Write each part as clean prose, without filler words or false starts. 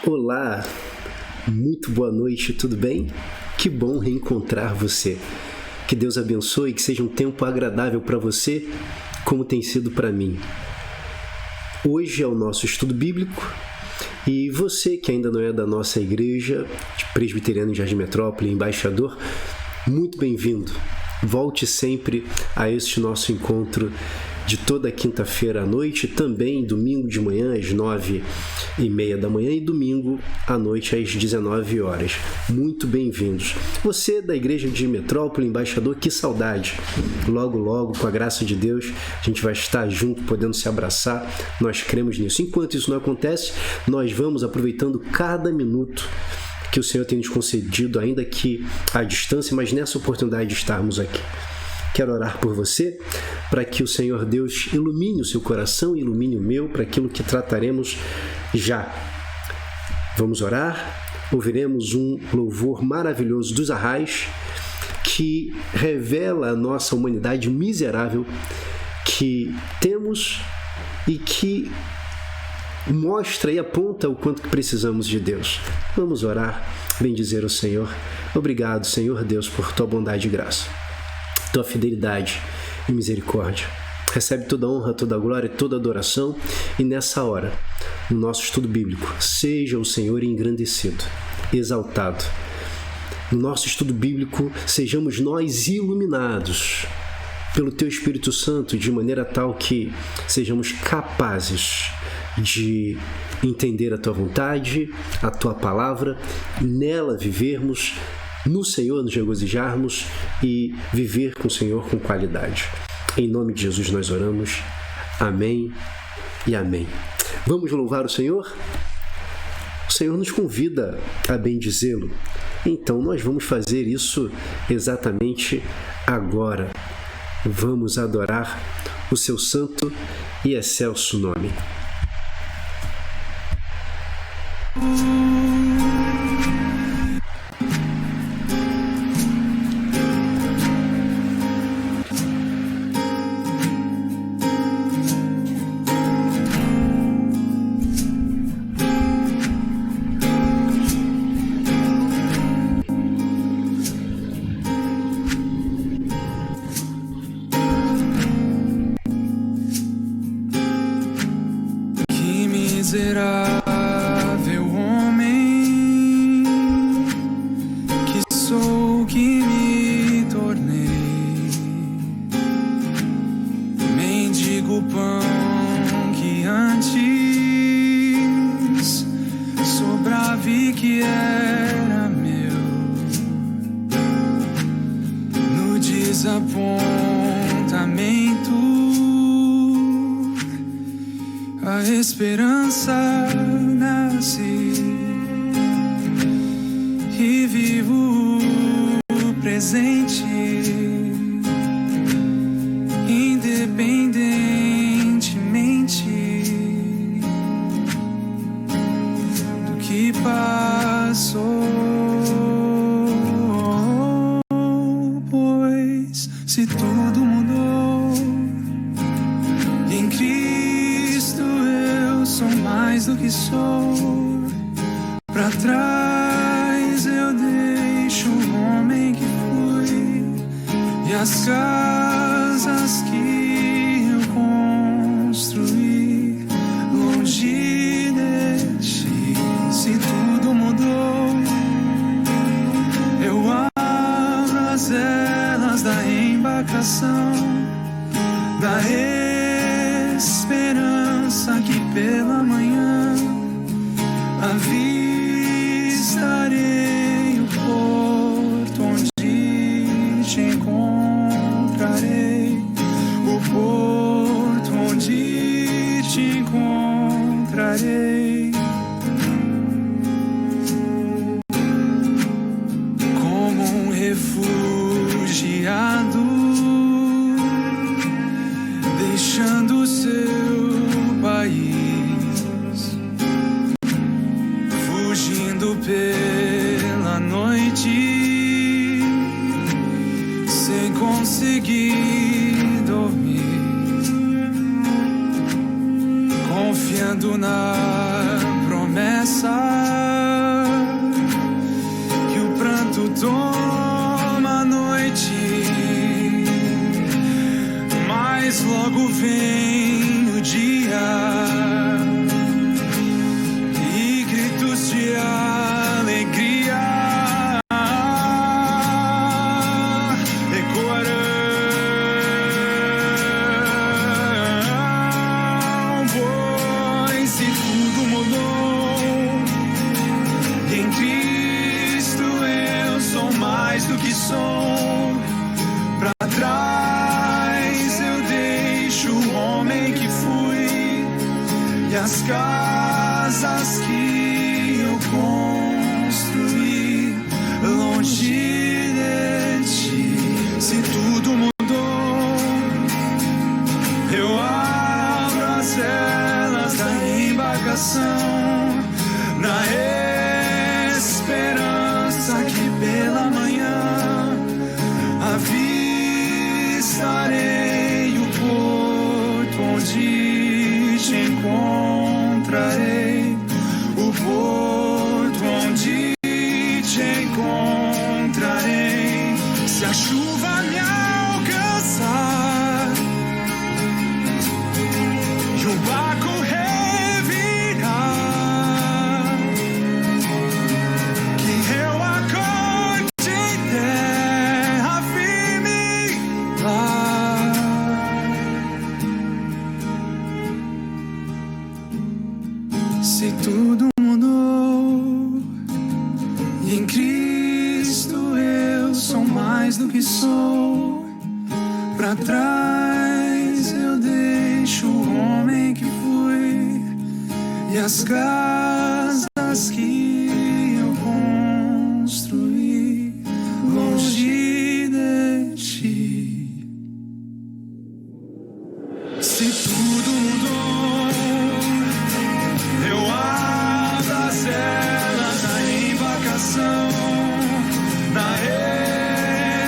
Olá, muito boa noite, tudo bem? Que bom reencontrar você. Que Deus abençoe, que seja um tempo agradável para você, como tem sido para mim. Hoje é o nosso estudo bíblico e você que ainda não é da nossa igreja, de Presbiteriano em Jardim Metrópole, embaixador, muito bem-vindo. Volte sempre a este nosso encontro de toda quinta-feira à noite, também domingo de manhã às 9h30 da manhã e domingo à noite às 19 horas. Muito bem-vindos. Você da Igreja de Metrópole, embaixador, que saudade. Logo, logo, com a graça de Deus, a gente vai estar junto, podendo se abraçar. Nós cremos nisso. Enquanto isso não acontece, nós vamos aproveitando cada minuto que o Senhor tem nos concedido, ainda que à distância, mas nessa oportunidade de estarmos aqui. Quero orar por você, para que o Senhor Deus ilumine o seu coração, ilumine o meu, para aquilo que trataremos já. Vamos orar, ouviremos um louvor maravilhoso dos Arrais, que revela a nossa humanidade miserável que temos e que mostra e aponta o quanto que precisamos de Deus. Vamos orar, bendizer o Senhor. Obrigado, Senhor Deus, por tua bondade e graça, tua fidelidade e misericórdia. Recebe toda a honra, toda a glória, toda a adoração. E nessa hora, no nosso estudo bíblico, seja o Senhor engrandecido, exaltado. No nosso estudo bíblico, sejamos nós iluminados pelo teu Espírito Santo, de maneira tal que sejamos capazes de entender a tua vontade, a tua palavra, nela vivermos, no Senhor nos regozijarmos e viver com o Senhor com qualidade. Em nome de Jesus nós oramos. Amém e amém. Vamos louvar o Senhor? O Senhor nos convida a bendizê-lo. Então nós vamos fazer isso exatamente agora. Vamos adorar o seu santo e excelso nome. Miserável homem que sou, que me tornei, mendigo pão que antes sobrava e que era meu, no desapontamento a esperança nasce e vivo o presente, independentemente do que passou, pois se tudo mudou em Cristo, sou mais do que sou. Pra trás eu deixo o homem que fui e as casas que eu construí longe de ti. Se tudo mudou, eu abro as velas da embarcação, da esperança que pela manhã avistarei o porto onde te encontrarei, o porto onde te encontrarei. Como um refugiado, deixando o seu país, fugindo pela noite, sem conseguir dormir, confiando na promessa cessar, que o pranto toma a noite, mas logo vem o dia e gritos de alegria ecoarão, pois se tudo mudou, em Cristo eu sou mais do que sou. Pra trás eu deixo o homem que fui e as casas que eu construí longe de ti. Se tudo mudou, eu abro as velas da embarcação na esperança que pela manhã avistarei o porto onde te encontrarei, o porto onde te encontrarei. Se a chuva me alcançar e o barco revirar, que eu acorde em terra firme lá. Se tudo mudou e em Cristo eu sou mais do que sou, pra trás eu deixo o homem que fui e as casas que eu construí longe de ti. Se tudo mudou, eu abro as velas da embarcação na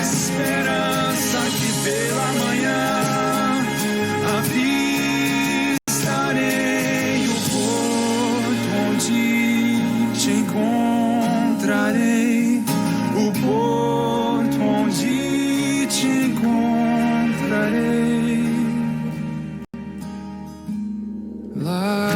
esperança que pela manhã avistarei o porto onde te encontrarei, o porto onde te encontrarei lá.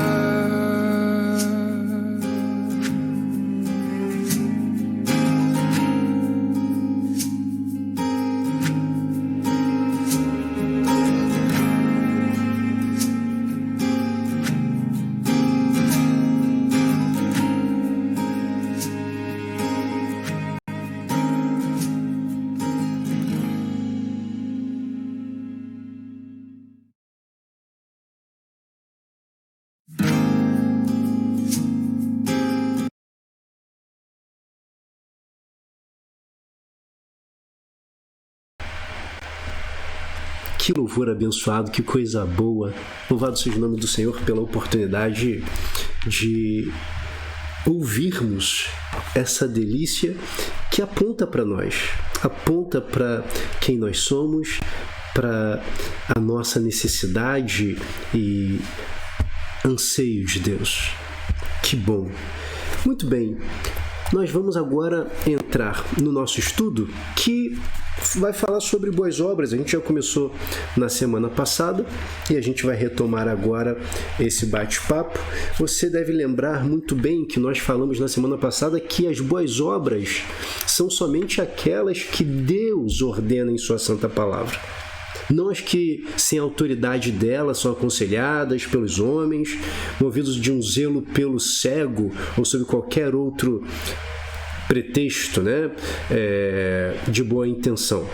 Que louvor abençoado, que coisa boa. Louvado seja o nome do Senhor pela oportunidade de ouvirmos essa delícia que aponta para nós, aponta para quem nós somos, para a nossa necessidade e anseio de Deus. Que bom. Muito bem, nós vamos agora entrar no nosso estudo que vai falar sobre boas obras. A gente já começou na semana passada e a gente vai retomar agora esse bate-papo. Você deve lembrar muito bem que nós falamos na semana passada que as boas obras são somente aquelas que Deus ordena em sua santa palavra. Não as que, sem autoridade dela, são aconselhadas pelos homens, movidos de um zelo pelo cego ou sob qualquer outro pretexto, né, de boa intenção.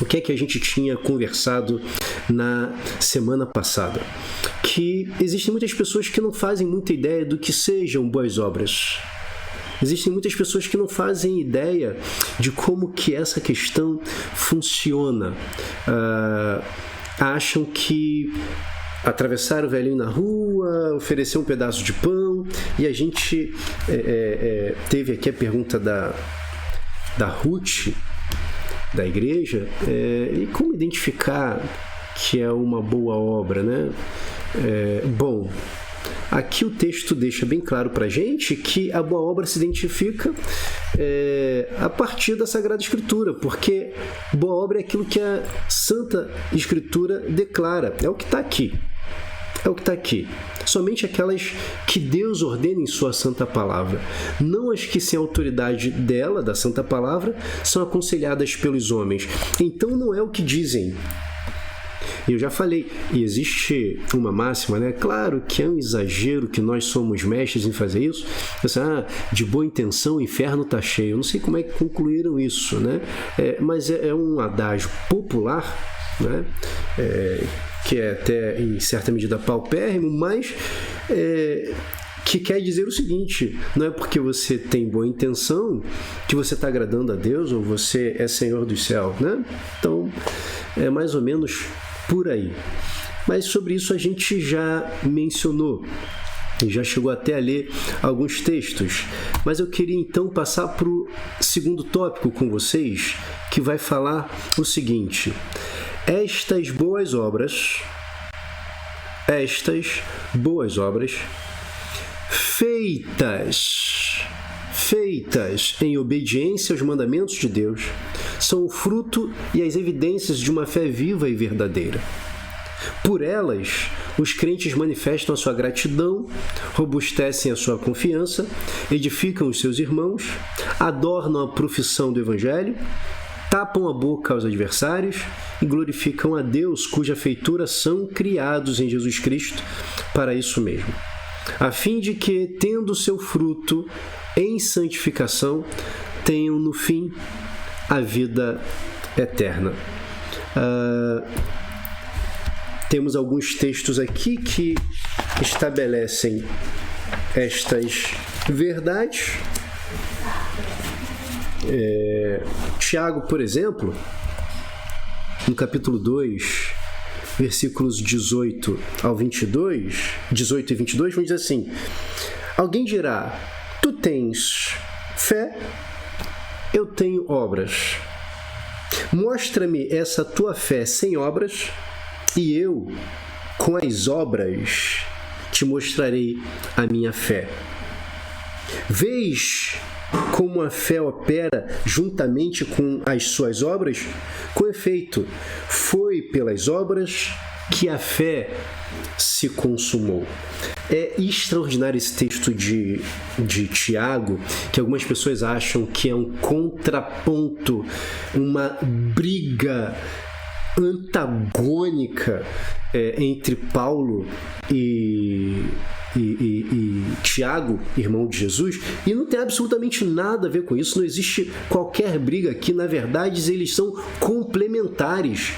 O que é que a gente tinha conversado na semana passada? Que existem muitas pessoas que não fazem muita ideia do que sejam boas obras. Existem muitas pessoas que não fazem ideia de como que essa questão funciona. Acham que atravessar o velhinho na rua, oferecer um pedaço de pão, e a gente teve aqui a pergunta da Ruth, da igreja, e como identificar que é uma boa obra, né? Bom, aqui o texto deixa bem claro para a gente que a boa obra se identifica a partir da Sagrada Escritura, porque boa obra é aquilo que a Santa Escritura declara, é o que está aqui. É o que está aqui. Somente aquelas que Deus ordena em sua santa palavra. Não as que sem autoridade dela, da santa palavra, são aconselhadas pelos homens. Então não é o que dizem. Eu já falei, e existe uma máxima, né? Claro que é um exagero que nós somos mestres em fazer isso. De boa intenção o inferno está cheio. Eu não sei como é que concluíram isso, né? Mas é um adágio popular, né? Que é até em certa medida paupérrimo, mas que quer dizer o seguinte: não é porque você tem boa intenção que você está agradando a Deus ou você é Senhor do céu, né? Então é mais ou menos por aí. Mas sobre isso a gente já mencionou, já chegou até a ler alguns textos, mas eu queria então passar para o segundo tópico com vocês, que vai falar o seguinte: estas boas obras, feitas em obediência aos mandamentos de Deus, são o fruto e as evidências de uma fé viva e verdadeira. Por elas, os crentes manifestam a sua gratidão, robustecem a sua confiança, edificam os seus irmãos, adornam a profissão do Evangelho, tapam a boca aos adversários e glorificam a Deus, cuja feitura são criados em Jesus Cristo para isso mesmo, a fim de que, tendo seu fruto em santificação, tenham no fim a vida eterna. Temos alguns textos aqui que estabelecem estas verdades. Tiago, por exemplo, no capítulo 2, versículos 18 e 22, vão dizer assim: alguém dirá, tu tens fé, eu tenho obras. Mostra-me essa tua fé sem obras, e eu, com as obras, te mostrarei a minha fé. Vês como a fé opera juntamente com as suas obras? Com efeito, foi pelas obras que a fé se consumou. É extraordinário esse texto de Tiago, que algumas pessoas acham que é um contraponto, uma briga antagônica entre Paulo e Tiago, irmão de Jesus, e não tem absolutamente nada a ver com isso, não existe qualquer briga aqui. Na verdade, eles são complementares.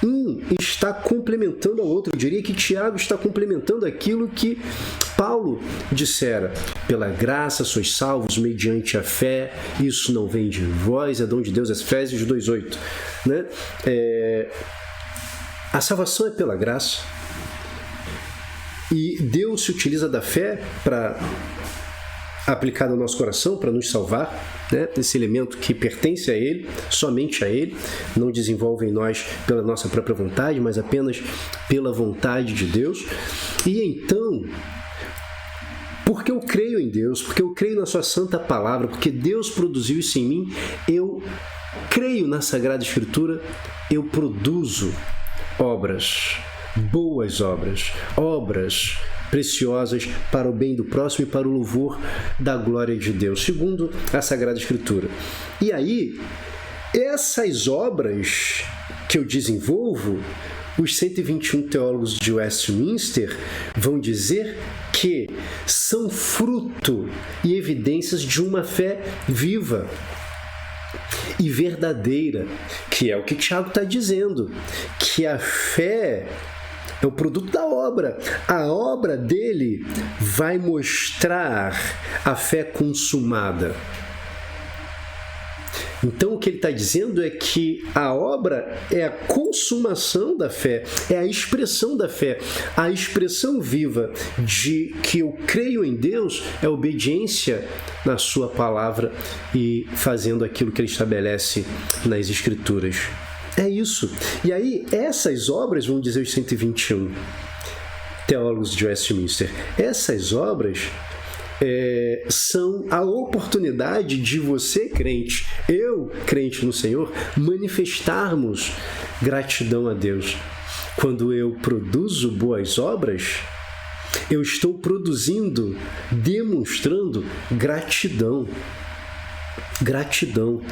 Um está complementando ao outro. Eu diria que Tiago está complementando aquilo que Paulo dissera: pela graça sois salvos mediante a fé, isso não vem de vós, é dom de Deus. Efésios 2:8, né? A salvação é pela graça, e Deus se utiliza da fé para aplicar no nosso coração, para nos salvar, né? Esse elemento que pertence a Ele, somente a Ele, não desenvolve em nós pela nossa própria vontade, mas apenas pela vontade de Deus. E então, porque eu creio em Deus, porque eu creio na sua santa palavra, porque Deus produziu isso em mim, eu creio na Sagrada Escritura, eu produzo obras, boas obras, obras preciosas para o bem do próximo e para o louvor da glória de Deus, segundo a Sagrada Escritura. E aí, essas obras que eu desenvolvo, os 121 teólogos de Westminster vão dizer que são fruto e evidências de uma fé viva e verdadeira, que é o que Tiago está dizendo, que a fé é o produto da obra. A obra dele vai mostrar a fé consumada. Então, o que ele está dizendo é que a obra é a consumação da fé, é a expressão da fé. A expressão viva de que eu creio em Deus é obediência na sua palavra e fazendo aquilo que ele estabelece nas Escrituras. É isso. E aí, essas obras, vão dizer os 121, teólogos de Westminster. Essas obras são a oportunidade de você, crente, eu, crente no Senhor, manifestarmos gratidão a Deus. Quando eu produzo boas obras, eu estou produzindo, demonstrando gratidão. Gratidão.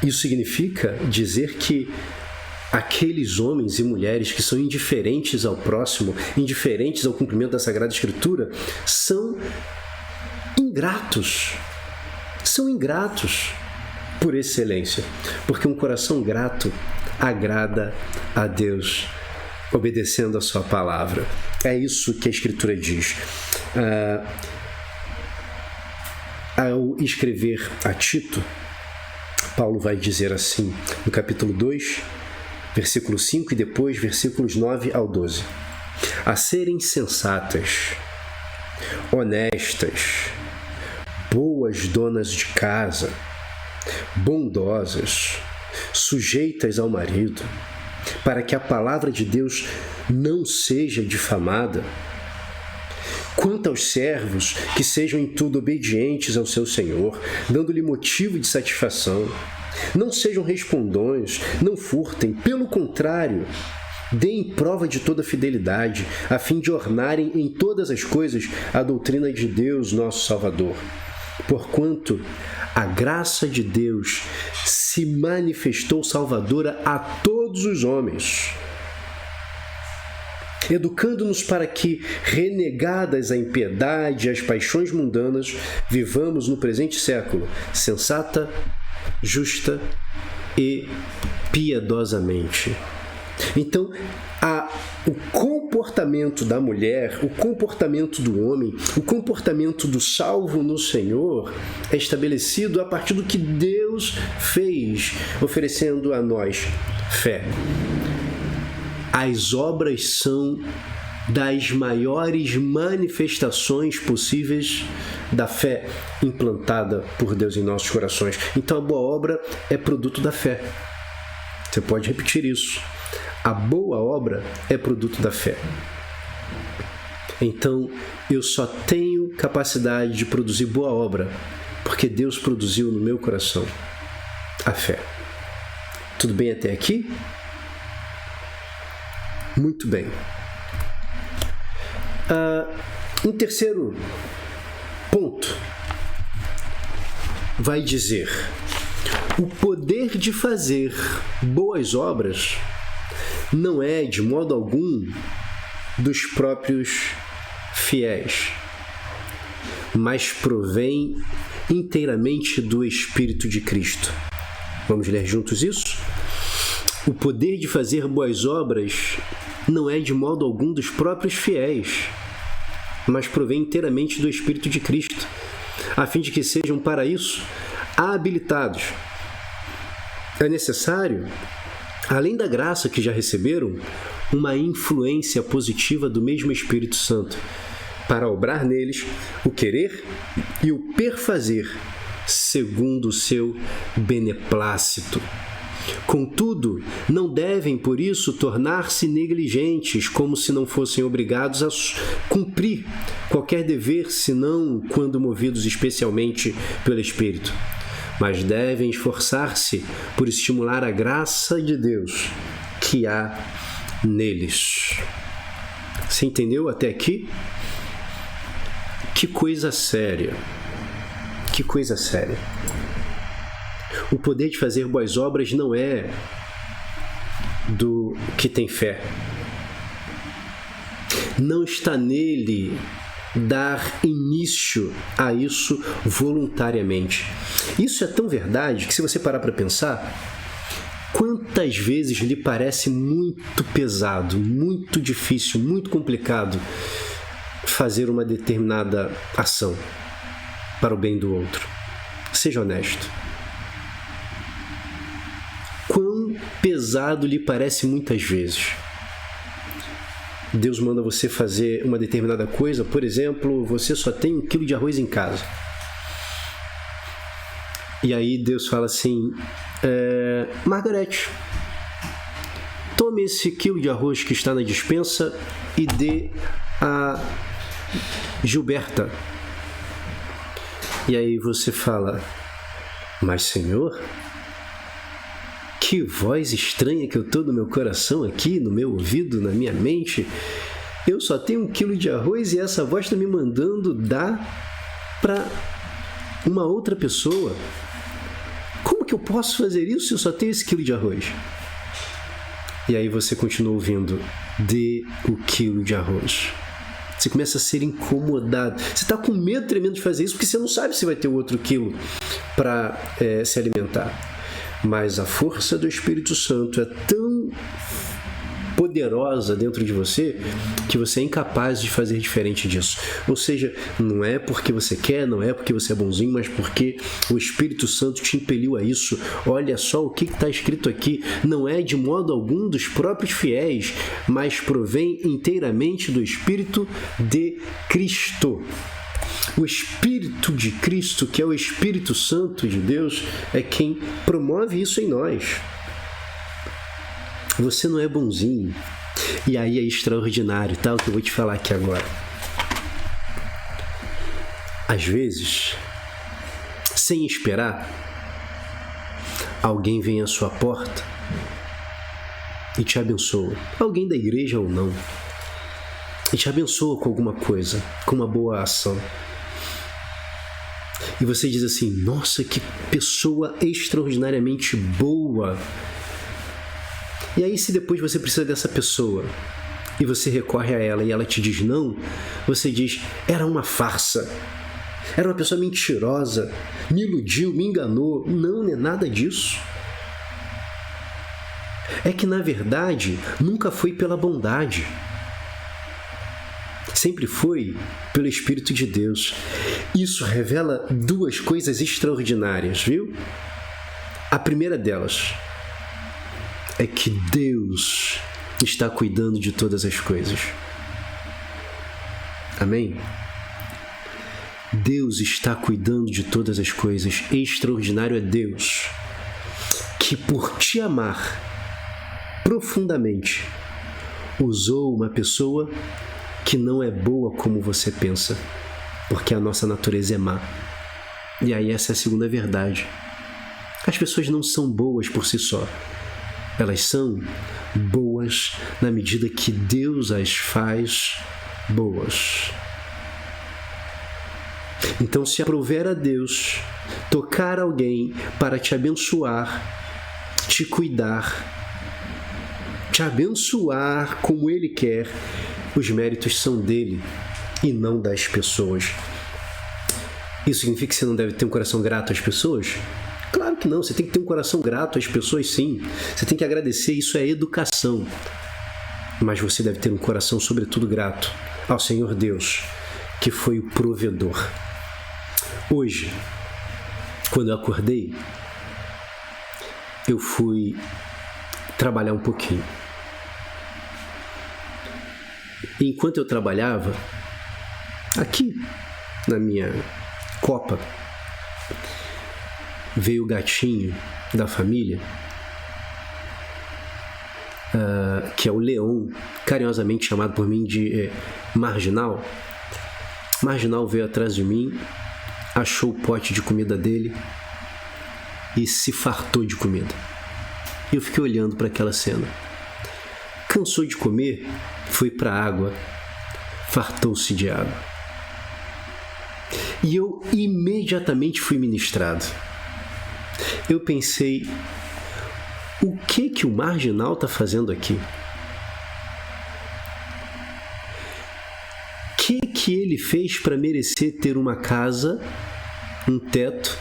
Isso significa dizer que aqueles homens e mulheres que são indiferentes ao próximo, indiferentes ao cumprimento da Sagrada Escritura, são ingratos. São ingratos por excelência, porque um coração grato agrada a Deus, obedecendo a sua palavra. É isso que a Escritura diz. Ao escrever a Tito, Paulo vai dizer assim, no capítulo 2, versículo 5 e depois versículos 9 ao 12. A serem sensatas, honestas, boas donas de casa, bondosas, sujeitas ao marido, para que a palavra de Deus não seja difamada. Quanto aos servos, que sejam em tudo obedientes ao seu Senhor, dando-lhe motivo de satisfação. Não sejam respondões, não furtem, pelo contrário, deem prova de toda fidelidade, a fim de ornarem em todas as coisas a doutrina de Deus, nosso Salvador. Porquanto a graça de Deus se manifestou salvadora a todos os homens, educando-nos para que, renegadas a impiedade e as paixões mundanas, vivamos no presente século sensata, justa e piedosamente. Então, o comportamento da mulher, o comportamento do homem, o comportamento do salvo no Senhor é estabelecido a partir do que Deus fez, oferecendo a nós fé. As obras são das maiores manifestações possíveis da fé implantada por Deus em nossos corações. Então a boa obra é produto da fé. Você pode repetir isso. A boa obra é produto da fé. Então eu só tenho capacidade de produzir boa obra porque Deus produziu no meu coração a fé. Tudo bem até aqui? Muito bem. Um terceiro ponto vai dizer: o poder de fazer boas obras não é, de modo algum, dos próprios fiéis, mas provém inteiramente do Espírito de Cristo. Vamos ler juntos isso? O poder de fazer boas obras não é de modo algum dos próprios fiéis, mas provém inteiramente do Espírito de Cristo, a fim de que sejam para isso habilitados. É necessário, além da graça que já receberam, uma influência positiva do mesmo Espírito Santo, para obrar neles o querer e o perfazer, segundo o seu beneplácito. Contudo, não devem, por isso, tornar-se negligentes, como se não fossem obrigados a cumprir qualquer dever, senão quando movidos especialmente pelo Espírito. Mas devem esforçar-se por estimular a graça de Deus que há neles. Você entendeu até aqui? Que coisa séria. Que coisa séria. O poder de fazer boas obras não é do que tem fé. Não está nele dar início a isso voluntariamente. Isso é tão verdade que, se você parar para pensar, quantas vezes lhe parece muito pesado, muito difícil, muito complicado fazer uma determinada ação para o bem do outro? Seja honesto. Quão pesado lhe parece muitas vezes? Deus manda você fazer uma determinada coisa, por exemplo, você só tem 1 quilo de arroz em casa. E aí Deus fala assim: Margarete, tome esse quilo de arroz que está na despensa e dê a Gilberta. E aí você fala: mas Senhor, que voz estranha que eu tô no meu coração aqui, no meu ouvido, na minha mente. Eu só tenho 1 quilo de arroz e essa voz está me mandando dar para uma outra pessoa. Como que eu posso fazer isso se eu só tenho esse quilo de arroz? E aí você continua ouvindo: dê o quilo de arroz. Você começa a ser incomodado. Você está com medo tremendo de fazer isso porque você não sabe se vai ter outro quilo para se alimentar. Mas a força do Espírito Santo é tão poderosa dentro de você que você é incapaz de fazer diferente disso. Ou seja, não é porque você quer, não é porque você é bonzinho, mas porque o Espírito Santo te impeliu a isso. Olha só o que está escrito aqui. Não é de modo algum dos próprios fiéis, mas provém inteiramente do Espírito de Cristo. O Espírito de Cristo, que é o Espírito Santo de Deus, é quem promove isso em nós. Você não é bonzinho. E aí é extraordinário, tá? O que eu vou te falar aqui agora. Às vezes, sem esperar, alguém vem à sua porta e te abençoa. Alguém da igreja ou não. E te abençoa com alguma coisa, com uma boa ação. E você diz assim: nossa, que pessoa extraordinariamente boa. E aí, se depois você precisa dessa pessoa e você recorre a ela e ela te diz não, você diz: era uma farsa, era uma pessoa mentirosa, me iludiu, me enganou. Não, não é nada disso. É que, na verdade, nunca foi pela bondade. Sempre foi pelo Espírito de Deus. Isso revela 2 coisas extraordinárias, viu? A primeira delas é que Deus está cuidando de todas as coisas. Amém? Deus está cuidando de todas as coisas. Extraordinário é Deus, que por te amar profundamente, usou uma pessoa que não é boa como você pensa, porque a nossa natureza é má. E aí essa é a segunda verdade. As pessoas não são boas por si só. Elas são boas na medida que Deus as faz boas. Então, se aprouver a Deus tocar alguém para te abençoar, te cuidar, te abençoar como Ele quer, os méritos são dele e não das pessoas. Isso significa que você não deve ter um coração grato às pessoas? Claro que não, você tem que ter um coração grato às pessoas, sim. Você tem que agradecer, isso é educação. Mas você deve ter um coração, sobretudo, grato ao Senhor Deus, que foi o provedor. Hoje, quando eu acordei, eu fui trabalhar um pouquinho. E enquanto eu trabalhava, aqui na minha copa, veio o gatinho da família, que é o Leão, carinhosamente chamado por mim de Marginal. Marginal veio atrás de mim, achou o pote de comida dele e se fartou de comida. E eu fiquei olhando para aquela cena. Cansou de comer, foi para a água, fartou-se de água. E eu imediatamente fui ministrado. Eu pensei: o que o Marginal está fazendo aqui? O que ele fez para merecer ter uma casa, um teto,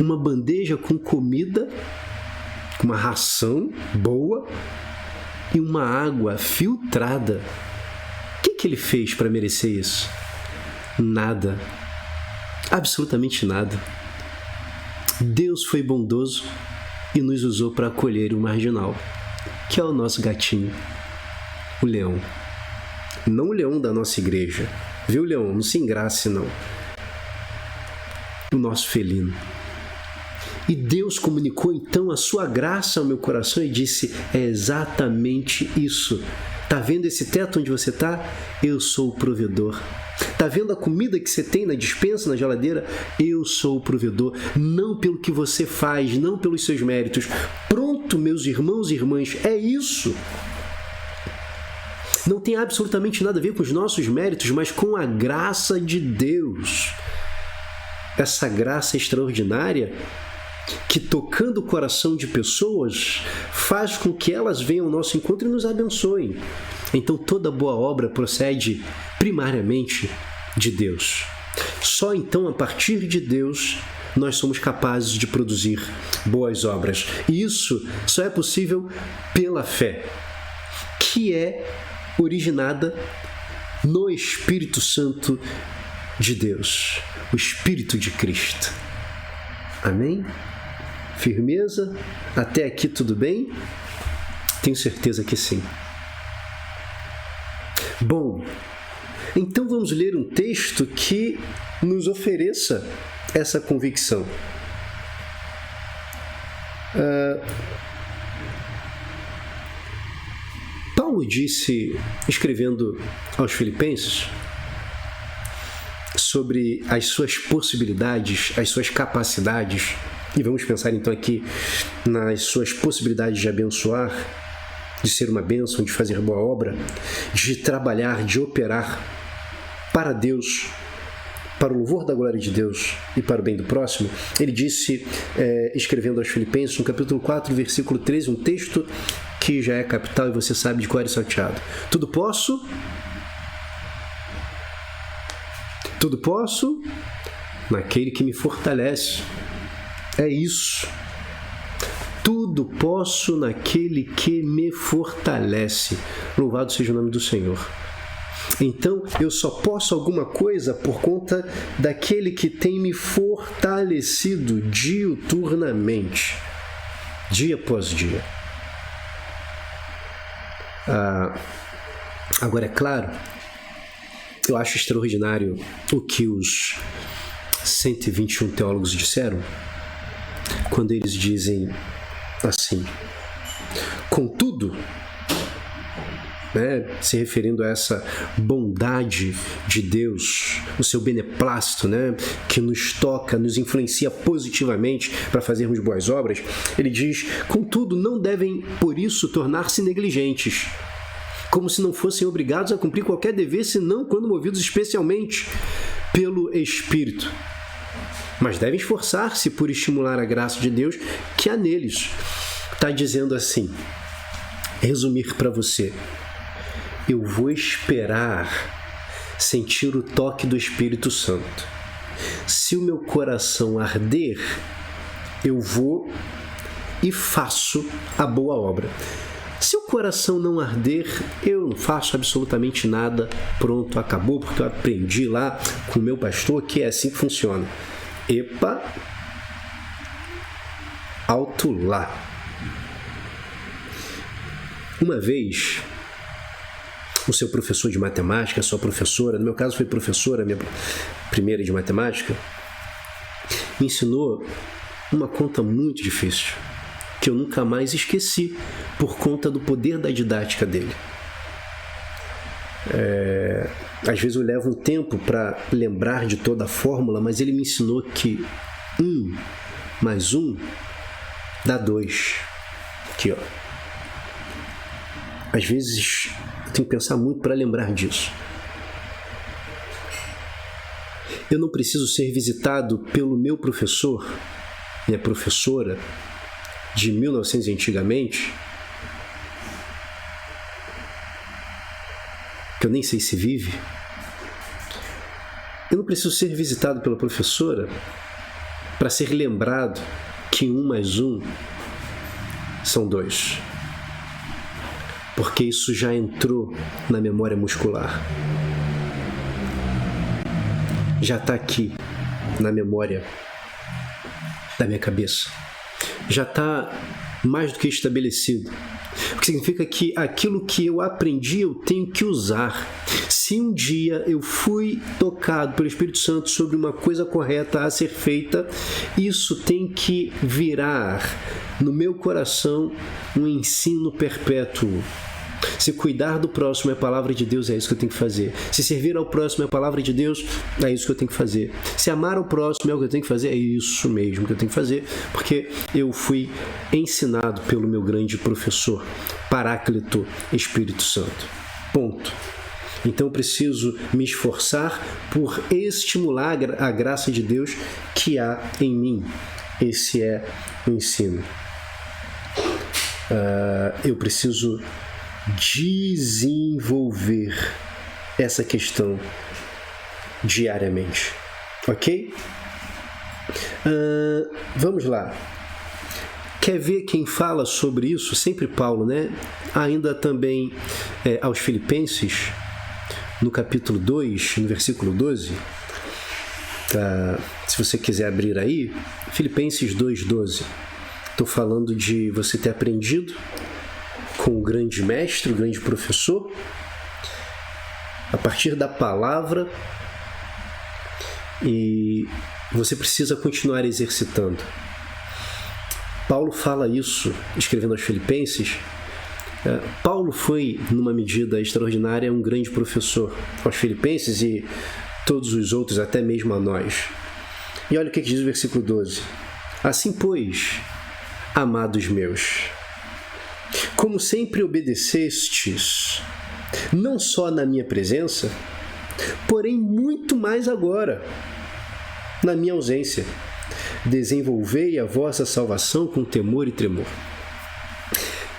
uma bandeja com comida, com uma ração boa e uma água filtrada? O que ele fez para merecer isso? Nada. Absolutamente nada. Deus foi bondoso e nos usou para acolher o Marginal, que é o nosso gatinho, o Leão. Não o Leão da nossa igreja. Viu, Leão? Não se engrace, não. O nosso felino. E Deus comunicou então a sua graça ao meu coração e disse: é exatamente isso Tá vendo esse teto onde você tá? Eu sou o provedor. Tá vendo a comida que você tem na despensa, na geladeira? Eu sou o provedor. Não pelo que você faz, não pelos seus méritos. Pronto, meus irmãos e irmãs, é isso. Não tem absolutamente nada a ver com os nossos méritos, mas com a graça de Deus. Essa graça extraordinária que, tocando o coração de pessoas, faz com que elas venham ao nosso encontro e nos abençoem. Então, toda boa obra procede primariamente de Deus. Só então, a partir de Deus, nós somos capazes de produzir boas obras. E isso só é possível pela fé, que é originada no Espírito Santo de Deus, o Espírito de Cristo. Amém? Firmeza? Até aqui tudo bem? Tenho certeza que sim. Bom, então vamos ler um texto que nos ofereça essa convicção. Paulo disse, escrevendo aos Filipenses, sobre as suas possibilidades, as suas capacidades, e vamos pensar então aqui nas suas possibilidades de abençoar, de ser uma bênção, de fazer boa obra, de trabalhar, de operar para Deus, para o louvor da glória de Deus e para o bem do próximo. Ele disse, escrevendo aos Filipenses, no capítulo 4, versículo 13, um texto que já é capital e você sabe de cor e salteado. Tudo posso naquele que me fortalece. É isso. Tudo posso naquele que me fortalece. Louvado seja o nome do Senhor. Então, eu só posso alguma coisa por conta daquele que tem me fortalecido diuturnamente, dia após dia. Agora, é claro, eu acho extraordinário o que os 121 teólogos disseram quando eles dizem assim: contudo, se referindo a essa bondade de Deus, o seu beneplácito, que nos toca, nos influencia positivamente para fazermos boas obras, ele diz: contudo, não devem por isso tornar-se negligentes, como se não fossem obrigados a cumprir qualquer dever, senão quando movidos especialmente pelo Espírito. Mas devem esforçar-se por estimular a graça de Deus que há neles. Está dizendo assim, resumir para você: eu vou esperar sentir o toque do Espírito Santo. Se o meu coração arder, eu vou e faço a boa obra. Se o coração não arder, eu não faço absolutamente nada. Pronto, acabou, porque eu aprendi lá com o meu pastor que é assim que funciona. Epa, alto lá. Uma vez, o seu professor de matemática, a sua professora, no meu caso foi professora, minha primeira de matemática, me ensinou uma conta muito difícil, que eu nunca mais esqueci, por conta do poder da didática dele. Às vezes eu levo um tempo para lembrar de toda a fórmula, mas ele me ensinou que 1 mais 1 dá 2. Aqui, ó. Às vezes eu tenho que pensar muito para lembrar disso. Eu não preciso ser visitado pelo meu professor, minha professora, de 1900 antigamente, que eu nem sei se vive. Eu não preciso ser visitado pela professora para ser lembrado que 1 mais 1 são 2. Porque isso já entrou na memória muscular. Já está aqui na memória da minha cabeça. Já está mais do que estabelecido. O que significa que aquilo que eu aprendi eu tenho que usar. Se um dia eu fui tocado pelo Espírito Santo sobre uma coisa correta a ser feita, isso tem que virar no meu coração um ensino perpétuo. Se cuidar do próximo é a palavra de Deus, é isso que eu tenho que fazer. Se servir ao próximo é a palavra de Deus, é isso que eu tenho que fazer. Se amar ao próximo é o que eu tenho que fazer, é isso mesmo que eu tenho que fazer, porque eu fui ensinado pelo meu grande professor, Paráclito, Espírito Santo. Ponto. Então eu preciso me esforçar por estimular a graça de Deus que há em mim. Esse é o ensino. Eu preciso desenvolver essa questão diariamente, ok? Vamos lá. Quer ver quem fala sobre isso? Sempre Paulo, né? Ainda também aos Filipenses, no capítulo 2, no versículo 12. Se você quiser abrir aí, Filipenses 2:12. Estou falando de você ter aprendido com o grande mestre, o grande professor, a partir da palavra, e você precisa continuar exercitando. Paulo fala isso, escrevendo aos Filipenses. Paulo foi, numa medida extraordinária, um grande professor aos Filipenses e todos os outros, até mesmo a nós. E olha o que diz o versículo 12. Assim, pois, amados meus, como sempre obedecestes, não só na minha presença, porém muito mais agora, na minha ausência, desenvolvei a vossa salvação com temor e tremor.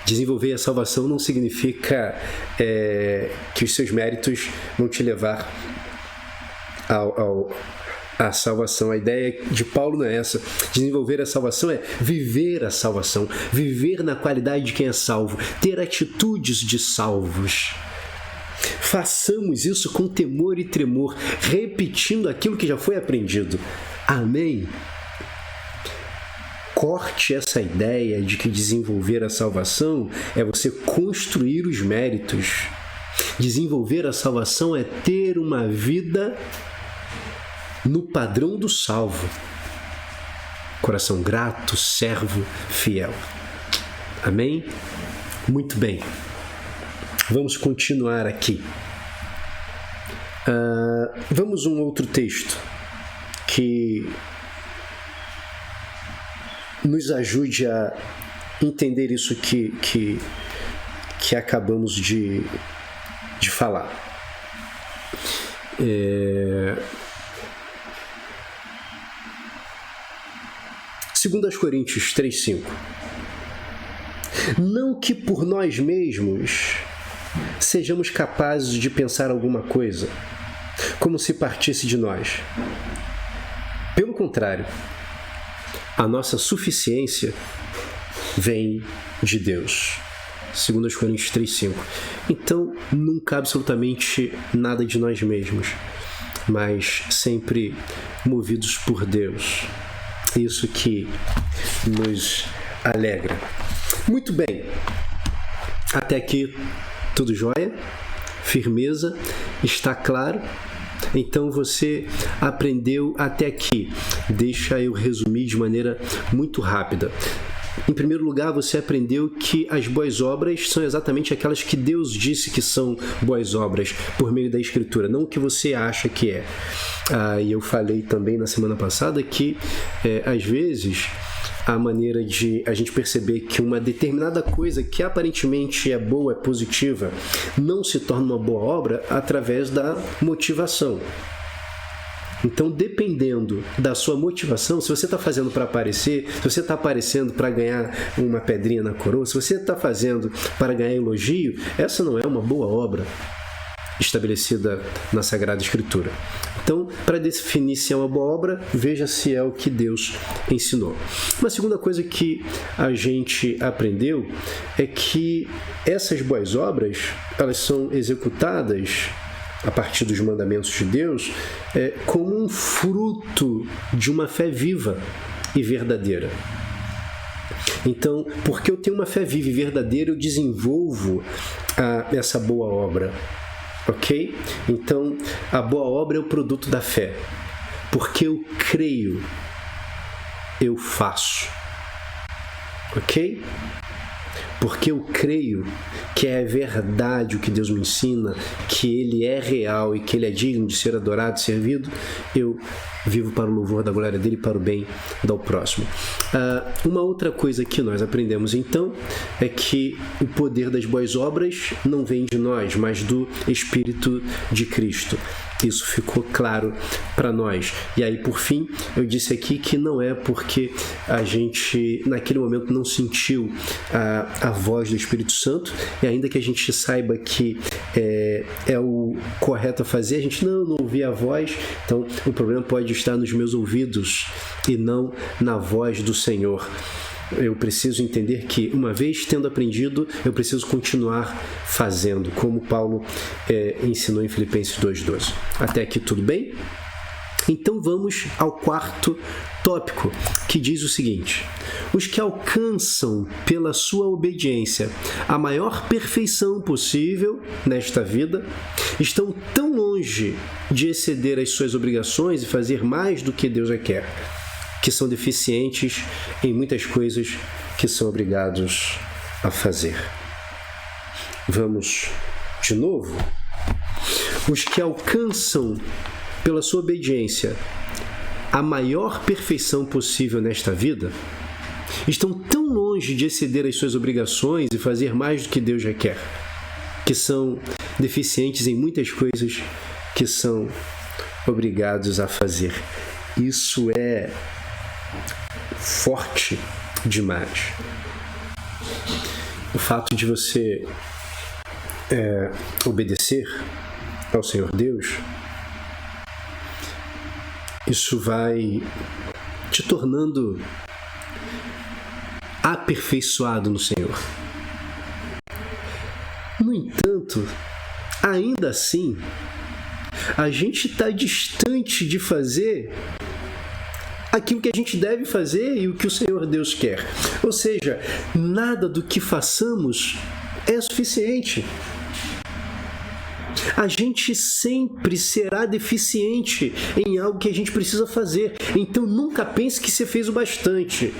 Desenvolver a salvação não significa que os seus méritos vão te levar à salvação. A ideia de Paulo não é essa. Desenvolver a salvação é viver a salvação, viver na qualidade de quem é salvo, ter atitudes de salvos. Façamos isso com temor e tremor, repetindo aquilo que já foi aprendido. Amém? Corte essa ideia de que desenvolver a salvação é você construir os méritos. Desenvolver a salvação é ter uma vida no padrão do salvo. Coração grato, servo, fiel. Amém? Muito bem. Vamos continuar aqui. Vamos a um outro texto que nos ajude a entender isso que acabamos de falar. 2 Coríntios 3:5. Não que por nós mesmos sejamos capazes de pensar alguma coisa, como se partisse de nós. Pelo contrário, a nossa suficiência vem de Deus. 2 Coríntios 3:5. Então, não cabe absolutamente nada de nós mesmos, mas sempre movidos por Deus. Isso que nos alegra. Muito bem. Até aqui, tudo jóia? Firmeza? Está claro? Então você aprendeu até aqui. Deixa eu resumir de maneira muito rápida. Em primeiro lugar, você aprendeu que as boas obras são exatamente aquelas que Deus disse que são boas obras por meio da Escritura, não o que você acha que é. E eu falei também na semana passada que, às vezes, a maneira de a gente perceber que uma determinada coisa que aparentemente é boa, é positiva, não se torna uma boa obra através da motivação. Então, dependendo da sua motivação, se você está fazendo para aparecer, se você está aparecendo para ganhar uma pedrinha na coroa, se você está fazendo para ganhar elogio, essa não é uma boa obra estabelecida na Sagrada Escritura. Então, para definir se é uma boa obra, veja se é o que Deus ensinou. Uma segunda coisa que a gente aprendeu é que essas boas obras, elas são executadas a partir dos mandamentos de Deus, como um fruto de uma fé viva e verdadeira. Então, porque eu tenho uma fé viva e verdadeira, eu desenvolvo essa boa obra. Ok? Então, a boa obra é o produto da fé. Porque eu creio, eu faço. Ok? Porque eu creio que é verdade o que Deus me ensina, que Ele é real e que Ele é digno de ser adorado e servido, eu vivo para o louvor da glória dele e para o bem do próximo. Uma outra coisa que nós aprendemos então é que o poder das boas obras não vem de nós, mas do Espírito de Cristo. Isso ficou claro para nós. E aí, por fim, eu disse aqui que não é porque a gente, naquele momento, não sentiu a voz do Espírito Santo, e ainda que a gente saiba que é o correto a fazer, a gente não ouvia a voz. Então, o problema pode estar nos meus ouvidos e não na voz do Senhor. Eu preciso entender que, uma vez tendo aprendido, eu preciso continuar fazendo, como Paulo ensinou em Filipenses 2:12. Até aqui tudo bem? Então vamos ao quarto tópico, que diz o seguinte: os que alcançam pela sua obediência a maior perfeição possível nesta vida estão tão longe de exceder as suas obrigações e fazer mais do que Deus requer, que são deficientes em muitas coisas que são obrigados a fazer. Vamos de novo. Os que alcançam pela sua obediência a maior perfeição possível nesta vida estão tão longe de exceder as suas obrigações e fazer mais do que Deus requer, que são deficientes em muitas coisas que são obrigados a fazer. Isso é forte demais. O fato de você obedecer ao Senhor Deus, isso vai te tornando aperfeiçoado no Senhor. No entanto, ainda assim, a gente está distante de fazer aquilo que a gente deve fazer e o que o Senhor Deus quer. Ou seja, nada do que façamos é suficiente. A gente sempre será deficiente em algo que a gente precisa fazer. Então nunca pense que você fez o bastante.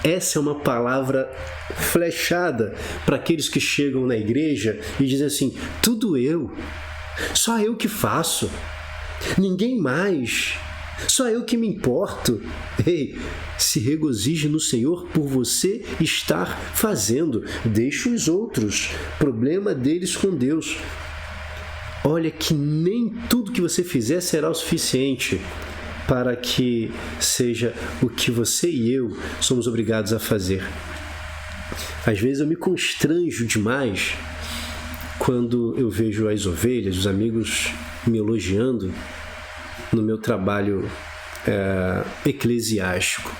Essa é uma palavra flechada para aqueles que chegam na igreja e dizem assim: tudo eu, só eu que faço, ninguém mais. Só eu que me importo. Ei, se regozije no Senhor por você estar fazendo. Deixe os outros. Problema deles com Deus. Olha que nem tudo que você fizer será o suficiente para que seja o que você e eu somos obrigados a fazer. Às vezes eu me constranjo demais quando eu vejo as ovelhas, os amigos me elogiando no meu trabalho eclesiástico.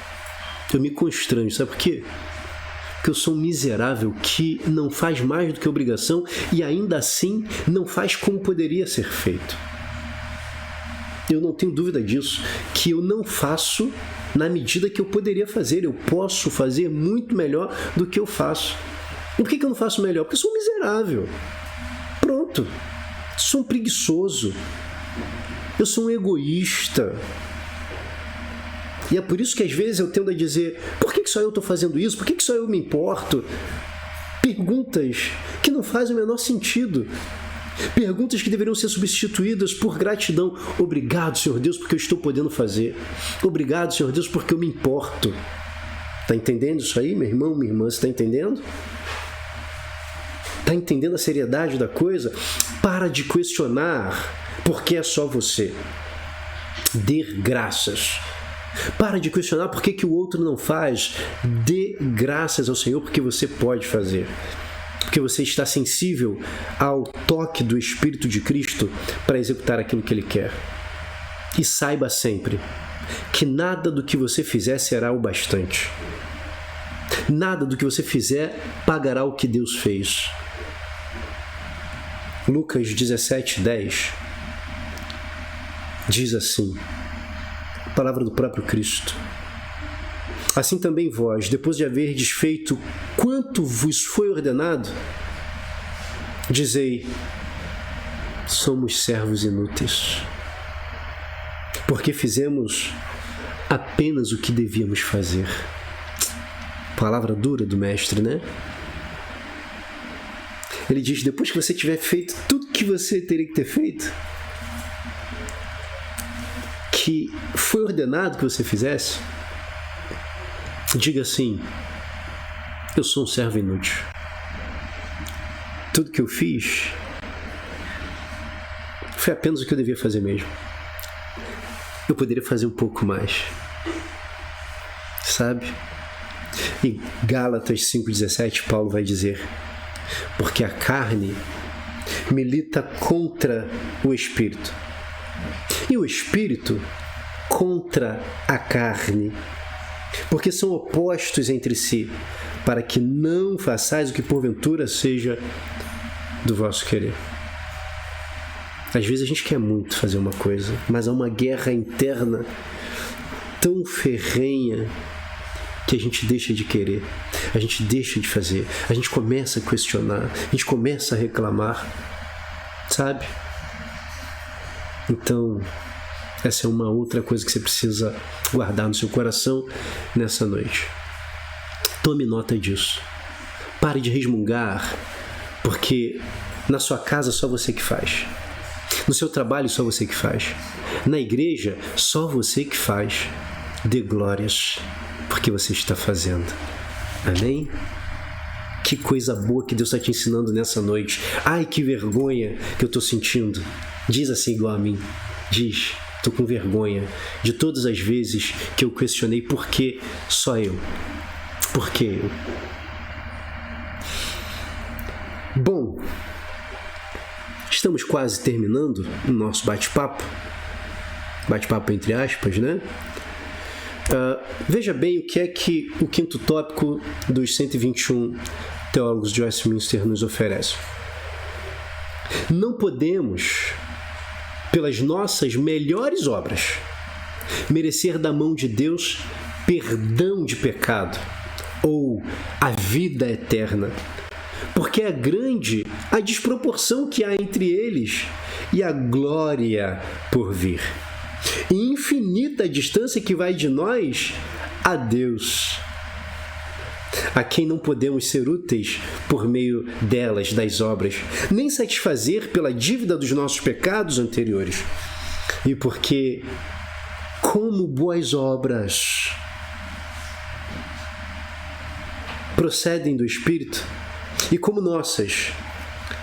Eu me constranjo, sabe por quê? Porque eu sou um miserável que não faz mais do que obrigação e ainda assim não faz como poderia ser feito. Eu não tenho dúvida disso, que eu não faço na medida que eu poderia fazer. Eu posso fazer muito melhor do que eu faço. E por que eu não faço melhor? Porque eu sou um miserável. Pronto. Sou um preguiçoso. Eu sou um egoísta. E é por isso que às vezes eu tendo a dizer: por que só eu estou fazendo isso? Por que só eu me importo? Perguntas que não fazem o menor sentido. Perguntas que deveriam ser substituídas por gratidão. Obrigado, Senhor Deus, porque eu estou podendo fazer. Obrigado, Senhor Deus, porque eu me importo. Está entendendo isso aí, meu irmão, minha irmã? Você está entendendo? Está entendendo a seriedade da coisa? Para de questionar porque é só você. Dê graças. Para de questionar por que o outro não faz. Dê graças ao Senhor porque você pode fazer. Porque você está sensível ao toque do Espírito de Cristo para executar aquilo que Ele quer. E saiba sempre que nada do que você fizer será o bastante. Nada do que você fizer pagará o que Deus fez. Lucas 17:10 diz assim, a palavra do próprio Cristo: assim também vós, depois de haverdes feito quanto vos foi ordenado, dizei: somos servos inúteis, porque fizemos apenas o que devíamos fazer. Palavra dura do mestre, né? Ele diz, depois que você tiver feito tudo que você teria que ter feito, que foi ordenado que você fizesse, diga assim: eu sou um servo inútil. Tudo que eu fiz foi apenas o que eu devia fazer mesmo. Eu poderia fazer um pouco mais. Sabe? E Gálatas 5,17, Paulo vai dizer: porque a carne milita contra o Espírito, e o Espírito contra a carne, porque são opostos entre si, para que não façais o que porventura seja do vosso querer. Às vezes a gente quer muito fazer uma coisa, mas há uma guerra interna tão ferrenha que a gente deixa de querer, a gente deixa de fazer, a gente começa a questionar, a gente começa a reclamar, sabe? Então, essa é uma outra coisa que você precisa guardar no seu coração nessa noite. Tome nota disso. Pare de resmungar, porque na sua casa só você que faz. No seu trabalho só você que faz. Na igreja só você que faz. Dê glórias porque você está fazendo. Amém? Que coisa boa que Deus está te ensinando nessa noite. Ai, que vergonha que eu estou sentindo. Diz assim igual a mim. Diz: estou com vergonha de todas as vezes que eu questionei por que só eu. Por que eu? Bom, estamos quase terminando o nosso bate-papo. Bate-papo entre aspas, né? Veja bem o que é que o quinto tópico dos 121 teólogos de Westminster nos oferece. Não podemos, pelas nossas melhores obras, merecer da mão de Deus perdão de pecado ou a vida eterna, porque é grande a desproporção que há entre eles e a glória por vir. E infinita a distância que vai de nós a Deus, a quem não podemos ser úteis por meio delas, das obras, nem satisfazer pela dívida dos nossos pecados anteriores. E porque, como boas obras procedem do Espírito, e como nossas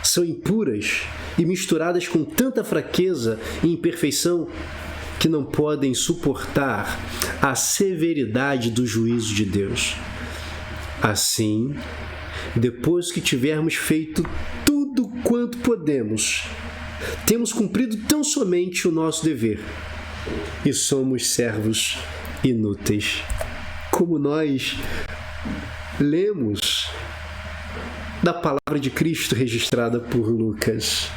são impuras e misturadas com tanta fraqueza e imperfeição, que não podem suportar a severidade do juízo de Deus. Assim, depois que tivermos feito tudo quanto podemos, temos cumprido tão somente o nosso dever e somos servos inúteis. Como nós lemos da palavra de Cristo registrada por Lucas.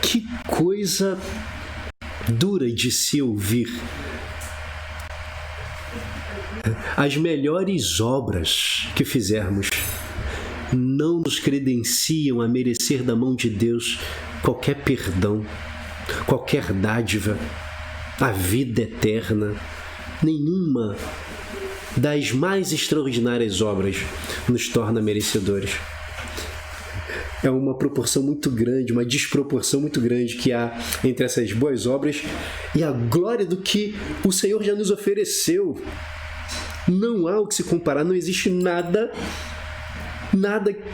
Que coisa dura de se ouvir. As melhores obras que fizermos não nos credenciam a merecer da mão de Deus qualquer perdão, qualquer dádiva, a vida eterna. Nenhuma das mais extraordinárias obras nos torna merecedores. É uma proporção muito grande, uma desproporção muito grande que há entre essas boas obras e a glória do que o Senhor já nos ofereceu. Não há o que se comparar, não existe nada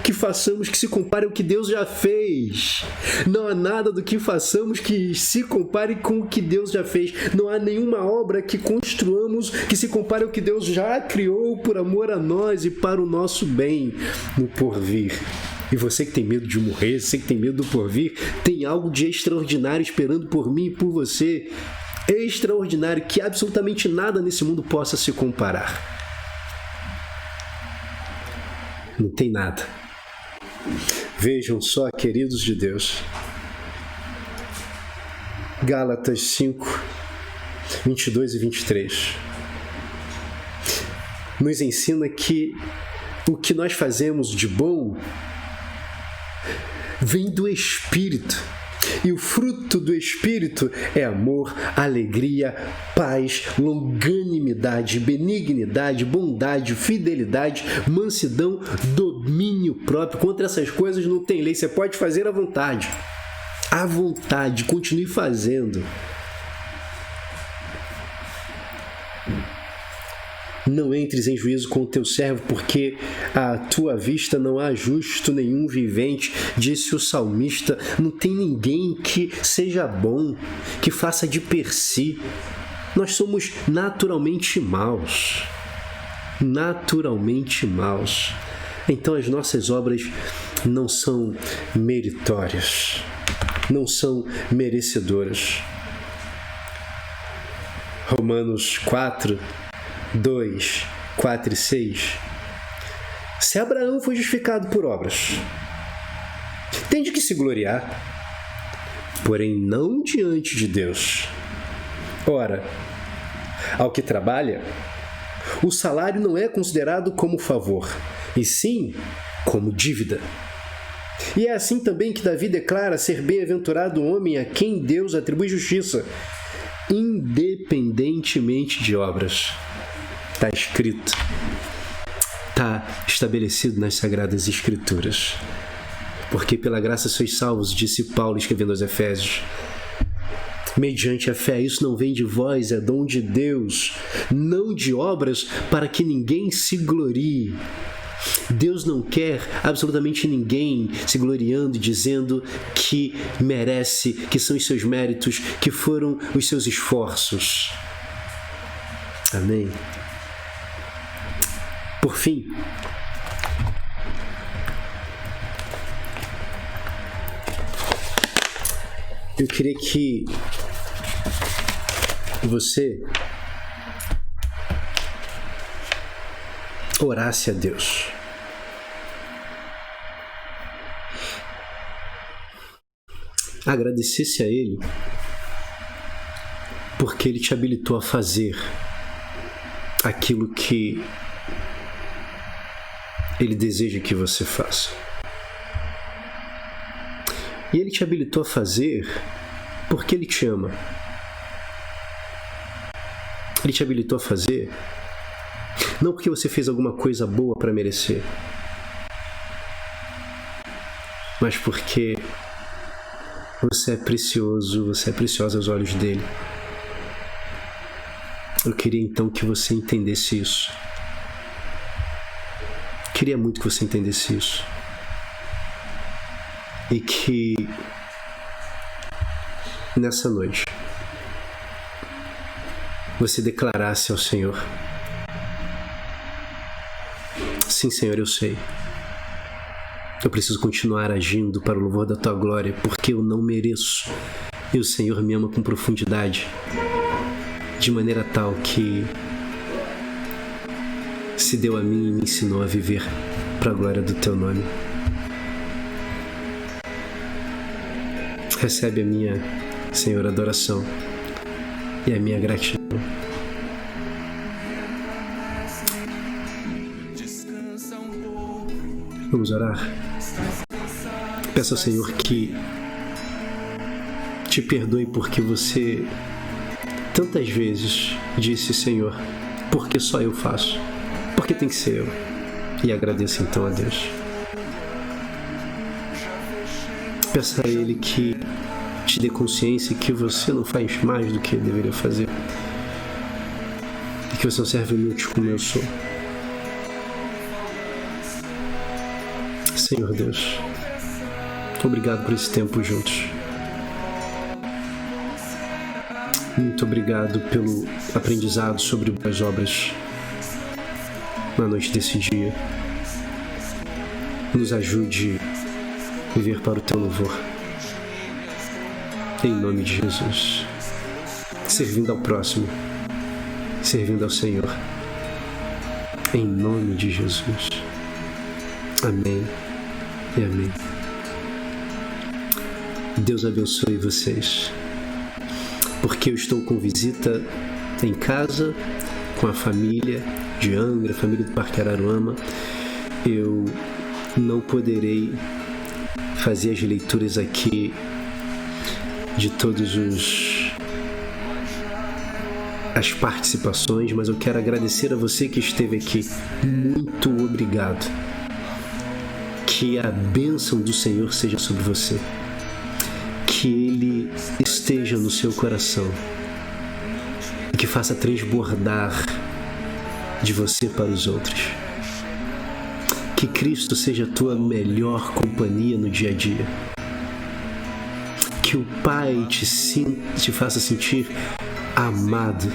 que façamos que se compare ao que Deus já fez. Não há nada do que façamos que se compare com o que Deus já fez. Não há nenhuma obra que construamos que se compare ao que Deus já criou por amor a nós e para o nosso bem no porvir. E você que tem medo de morrer, você que tem medo do porvir, tem algo de extraordinário esperando por mim e por você. Extraordinário, que absolutamente nada nesse mundo possa se comparar. Não tem nada. Vejam só, queridos de Deus. Gálatas 5, 22 e 23. Nos ensina que o que nós fazemos de bom vem do Espírito. E o fruto do Espírito é amor, alegria, paz, longanimidade, benignidade, bondade, fidelidade, mansidão, domínio domínio próprio. Contra essas coisas não tem lei. Você pode fazer à vontade. À vontade. Continue fazendo. Não entres em juízo com o teu servo, porque à tua vista não há justo nenhum vivente, disse o salmista. Não tem ninguém que seja bom, que faça de per si. Nós somos naturalmente maus. Naturalmente maus. Então as nossas obras não são meritórias, não são merecedoras. Romanos 4, 2, 4 e 6. Se Abraão foi justificado por obras, tem de que se gloriar, porém não diante de Deus. Ora, ao que trabalha, o salário não é considerado como favor, e sim como dívida. E é assim também que Davi declara ser bem-aventurado o homem a quem Deus atribui justiça, independentemente de obras. Está escrito, está estabelecido nas Sagradas Escrituras. Porque pela graça sois salvos, disse Paulo escrevendo aos Efésios. Mediante a fé, isso não vem de vós, é dom de Deus, não de obras, para que ninguém se glorie. Deus não quer absolutamente ninguém se gloriando e dizendo que merece, que são os seus méritos, que foram os seus esforços. Amém? Por fim, eu queria que você orasse a Deus. Agradecesse a Ele porque Ele te habilitou a fazer aquilo que Ele deseja que você faça. E Ele te habilitou a fazer porque Ele te ama. Ele te habilitou a fazer não porque você fez alguma coisa boa para merecer, mas porque você é precioso, você é preciosa aos olhos dele. Eu queria então que você entendesse isso. Queria muito que você entendesse isso. E que nessa noite você declarasse ao Senhor: sim, Senhor, eu sei. Eu preciso continuar agindo para o louvor da Tua glória, porque eu não mereço. E o Senhor me ama com profundidade, de maneira tal que se deu a mim e me ensinou a viver para a glória do Teu nome. Recebe a minha, Senhor, adoração e a minha gratidão. Vamos orar. Peço ao Senhor que te perdoe porque você tantas vezes disse: Senhor, por que só eu faço? Por que tem que ser eu? E agradeça então a Deus. Peça a Ele que te dê consciência que você não faz mais do que deveria fazer e que você é um servo inútil como eu sou. Senhor Deus, obrigado por esse tempo juntos. Muito obrigado pelo aprendizado sobre boas obras na noite desse dia. Nos ajude a viver para o Teu louvor. Em nome de Jesus. Servindo ao próximo. Servindo ao Senhor. Em nome de Jesus. Amém e amém. Deus abençoe vocês. Porque eu estou com visita em casa, com a família de Angra, a família do Parque Araruama, eu não poderei fazer as leituras aqui de todos as participações, mas eu quero agradecer a você que esteve aqui. Muito obrigado. que a bênção do Senhor seja sobre você, que Ele esteja no seu coração e que faça transbordar de você para os outros. Que Cristo seja a tua melhor companhia no dia a dia. Que o Pai te faça sentir amado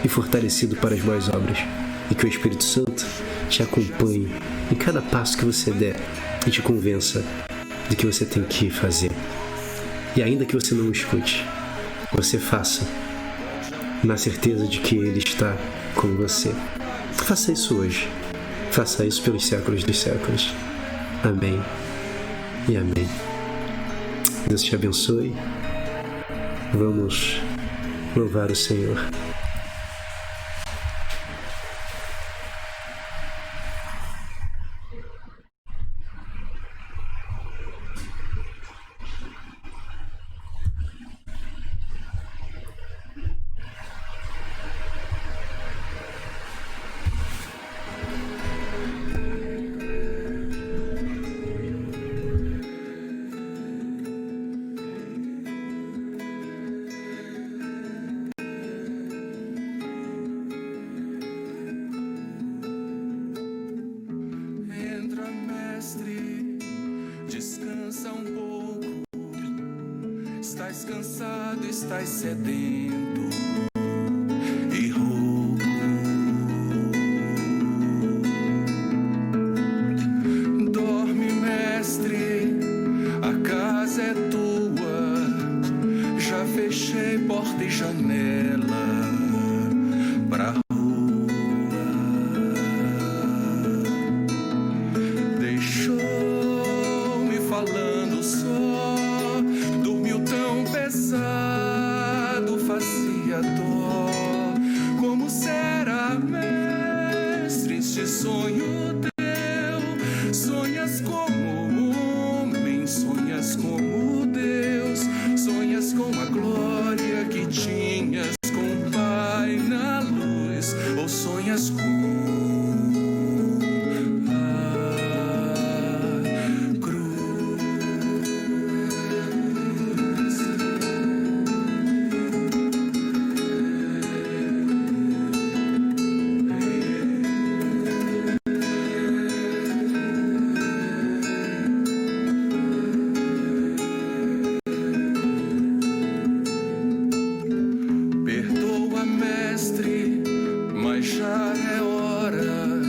e fortalecido para as boas obras. E que o Espírito Santo te acompanhe em cada passo que você der e te convença de que você tem que fazer. E ainda que você não o escute, você faça, na certeza de que Ele está com você. Faça isso hoje. Faça isso pelos séculos dos séculos. Amém e amém. Deus te abençoe. Vamos louvar o Senhor. Descansa um pouco, estás cansado, estás sedento e rouco. Dorme, mestre, a casa é tua, já fechei porta e janela pra rua. Falando só, dormiu tão pesado, fazia dó. Como será, mestre, este sonho teu? Sonhas como homem, sonhas como Deus, sonhas com a glória que tinhas com o Pai na luz, ou sonhas com já é hora,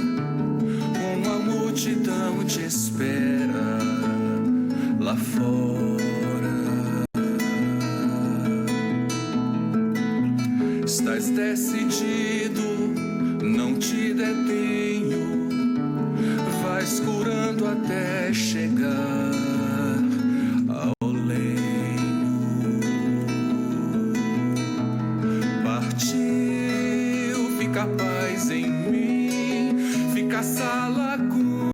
uma multidão te espera lá fora. Estás decidido, não te detenho, vais curando até chegar ao lenho. Partiu, fica a paz em mim, fica a sala com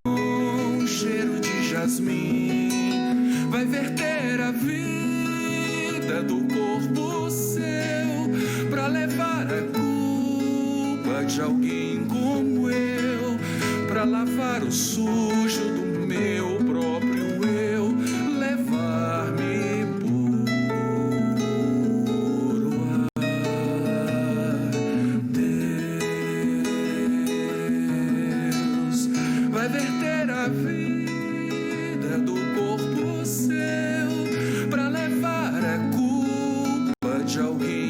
cheiro de jasmim, vai verter a vida do corpo seu pra levar a culpa de alguém como eu, pra lavar o sujo do meu próprio eu, levar-me puro ar. Deus vai verter a vida do corpo seu pra levar a culpa de alguém